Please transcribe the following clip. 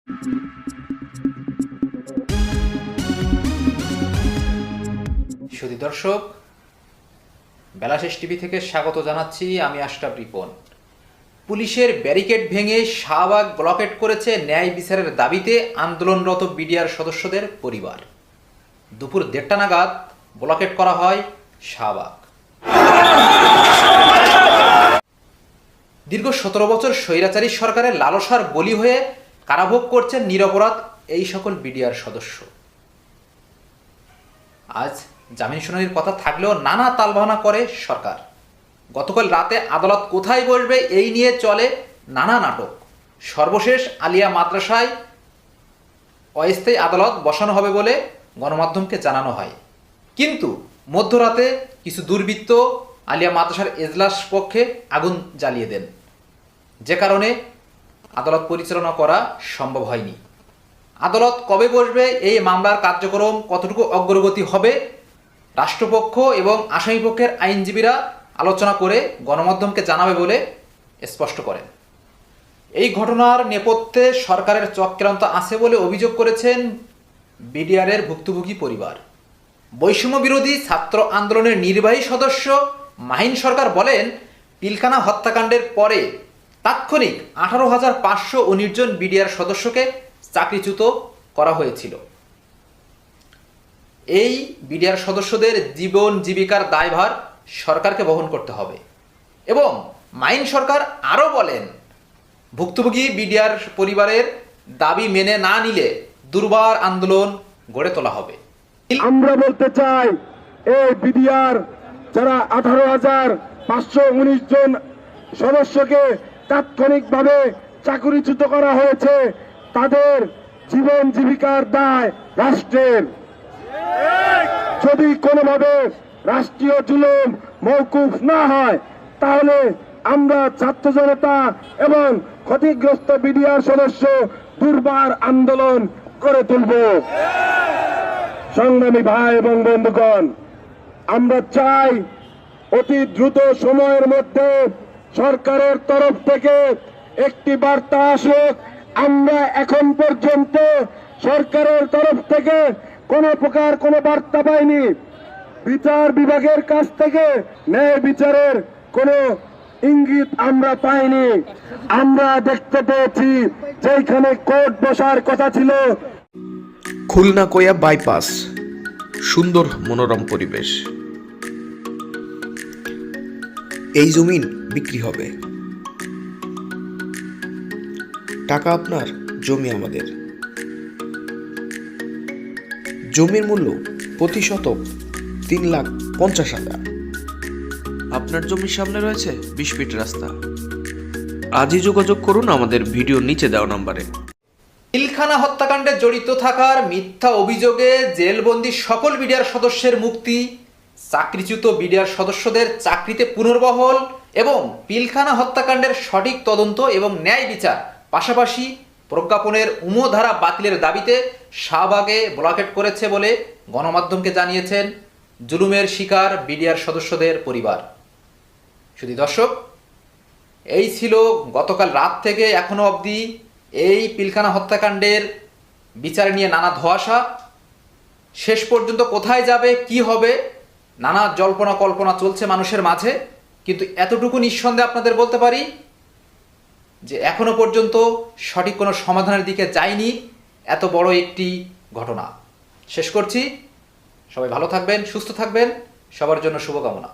সুধী দর্শক, বেলাশেষ টিভি থেকে স্বাগত জানাচ্ছি। আমি আশরাফ রিপন। পুলিশের ব্যারিকেড ভেঙে শাহবাগ ব্লকেট করেছে ন্যায় বিচারের দাবিতে আন্দোলনরত বিডিআর সদস্যদের পরিবার। দুপুর 1:30 নাগাদ ব্লকেট করা হয় শাহবাগ। দীর্ঘ 17 বছর স্বৈরাচারী সরকারের লালসার বলি হয়ে কারাভোগ করছেন নিরপরাধ এই সকল বিডিআর সদস্য। আজ জামিন শুনানির কথা থাকলেও নানা তালবাহানা করে সরকার। গতকাল রাতে আদালত কোথায় বসবে এই নিয়ে চলে নানা নাটক। সর্বশেষ আলিয়া মাদ্রাসায় অস্থায়ী আদালত বসানো হবে বলে গণমাধ্যমকে জানানো হয়, কিন্তু মধ্যরাতে কিছু দুর্বৃত্ত আলিয়া মাদ্রাসার এজলাস কক্ষে আগুন জ্বালিয়ে দেন, যে কারণে আদালত পরিচালনা করা সম্ভব হয়নি। আদালত কবে বসবে, এই মামলার কার্যক্রম কতটুকু অগ্রগতি হবে, রাষ্ট্রপক্ষ এবং আসামিপক্ষের আইনজীবীরা আলোচনা করে গণমাধ্যমকে জানাবে বলে স্পষ্ট করেন। এই ঘটনার নেপথ্যে সরকারের চক্রান্ত আছে বলে অভিযোগ করেছেন বিডিআরের ভুক্তভোগী পরিবার। বৈষম্য বিরোধী ছাত্র আন্দোলনের নির্বাহী সদস্য মাহিন সরকার বলেন, পিলখানা হত্যাকাণ্ডের পরে তাৎক্ষণিক 18,519 জন বিডিআর সদস্যকে চাকরিচ্যুত করা হয়েছিল। এই বিডিআর সদস্যদের জীবন জীবিকার দায়ভার সরকারকে বহন করতে হবে। এবং মাইন সরকার আরও বলেন, ভুক্তভোগী বিডিআর পরিবারের দাবি মেনে না নিলে দুর্বার আন্দোলন গড়ে তোলা হবে। আমরা বলতে চাই, এই বিডিআর যারা 18,519 জন সদস্যকে তাৎক্ষণিকভাবে চাকরিচ্যুত করা হয়েছে, তাদের জীবন জীবিকার দায় রাষ্ট্রের। যদি কোনোভাবে রাষ্ট্রীয় জুলুম মওকুফ না হয়, তাহলে আমরা ছাত্র জনতা এবং ক্ষতিগ্রস্ত বিডিআর সদস্য দুর্বার আন্দোলন করে তুলব। সংগ্রামী ভাই এবং বন্ধুগণ, আমরা চাই অতি দ্রুত সময়ের মধ্যে সরকারের তরফ থেকে একটি বার্তা আসুক। আমরা এখন পর্যন্ত সরকারের তরফ থেকে কোনো প্রকার কোনো বার্তা পাইনি। বিচার বিভাগের কাছ থেকে ন্যায় বিচারের কোনো ইঙ্গিত আমরা পাইনি। আমরা দেখতে পেয়েছি যেখানে কোর্ট বসার কথা ছিল, খুলনা কোয়া বাইপাস, সুন্দর মনোরম পরিবেশ। এই জমিন বিক্রি হবে, টাকা আপনার, জমি আমাদের। জমির মূল্য প্রতি শতক 3,50,000। আপনার জমির সামনে রয়েছে 20 ফিট রাস্তা। আজই যোগাযোগ করুন আমাদের ভিডিও নিচে দেওয়া নম্বরে। পিলখানা হত্যাকাণ্ডে জড়িত থাকার মিথ্যা অভিযোগে জেলবন্দি সকল বিডিআর সদস্যের মুক্তি, চাকরিচ্যুত বিডিআর সদস্যদের চাকরিতে পুনর্বহাল এবং পিলখানা হত্যাকাণ্ডের সঠিক তদন্ত এবং ন্যায় বিচার, পাশাপাশি প্রজ্ঞাপনের ধারা বাতিলের দাবিতে শাহবাগে ব্লকেট করেছে বলে গণমাধ্যমকে জানিয়েছেন জুলুমের শিকার বিডিআর সদস্যদের পরিবার। শুধু দর্শক, এই ছিল গতকাল রাত থেকে এখনো অবধি এই পিলখানা হত্যাকাণ্ডের বিচার নিয়ে নানা ধোঁয়াশা। শেষ পর্যন্ত কোথায় যাবে, কি হবে, নানা জল্পনা কল্পনা চলছে মানুষের মাঝে। কিন্তু এতটুকু নিঃসন্দেহে আপনাদের বলতে পারি যে এখনো পর্যন্ত সঠিক কোনো সমাধানের দিকে যায়নি এত বড় একটি ঘটনা। শেষ করছি। সবাই ভালো থাকবেন, সুস্থ থাকবেন, সবার জন্য শুভকামনা।